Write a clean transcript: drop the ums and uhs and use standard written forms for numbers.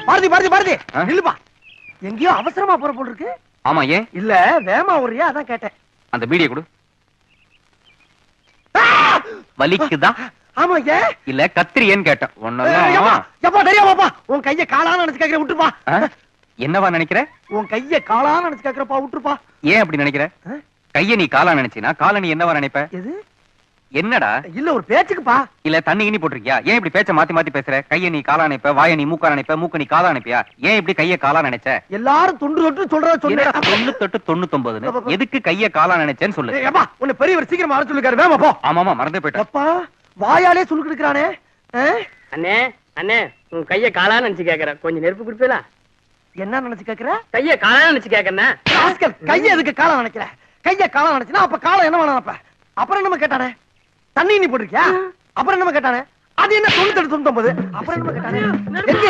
பாரதி பாரதி பாரதி நில்லுப்பா. எங்கேயோ அவசரமா போற போல இருக்கு. ஆமா, ஏன் இல்ல வேமா ஒரியா அதான் கேட்டேன். அந்த பீடியை கொடு. வலிக்குதா? ஆமா, ஏன் இல்ல கத்திரியேன்னு கேட்டேன். எப்பா தெரியாமாப்பா, உன் கைய காலான்னு நினைச்சு கேக்குற, விட்டுப்பா. என்னவா நினைக்கிற? உன் கைய காலான்னு நினைச்சு கேக்குறப்பா, விட்டுப்பா. ஏன் அப்படி நினைக்கிற? கைய நீ காலா நினைச்சினா கால நீ என்னவா நினைப்ப? எது? என்னடா? இல்ல ஒரு பேச்சுக்குப்பா. இல்ல தண்ணி கிண்ணி போட்டிருக்கியா? ஏன் இப்படி பேச்ச மாத்தி மாத்தி பேசுற? கைய நீ காலா நினைப்ப, வாய நீ மூக்கா நினைப்ப, மூக்க நீ காலா நினைப்பியா? ஏன் இப்படி கைய காலா நினைச்ச? எல்லாரும் தொண்டு தொட்டு சொல்றத சொல்லு. 98 99 எதுக்கு கைய காலா நினைச்சேன்னு சொல்லு. ஏப்பா உன்னை பெரியவர் சீக்கிரமா வர சொல்லிருக்காரு, வேமா போ. ஆமாமா, மறந்தே போயிட்டேன். அப்பா வாயாலே சொல்லிட்டு இருக்கானே. அண்ணே அண்ணே, உன் கைய காலான்னு நினைச்சு கேக்குற, கொஞ்சம் நெருப்பு குடுப்பீங்களா? என்ன நினைச்சு கேக்குற? கைய காலான்னு நினைச்சு கேக்குறேன். கைய எதுக்கு காலா நினைக்கிற? கைய காலா நினைச்சுனா அப்ப காலம் என்ன நினைப்ப? அப்புறம் என்ன கேட்டானே? தண்ணி நீ போட்டிருக்கியா? அப்புறம் என்ன கேட்டானே? அது என்ன 98 99? அப்புறம் என்ன கேட்டானே? எங்க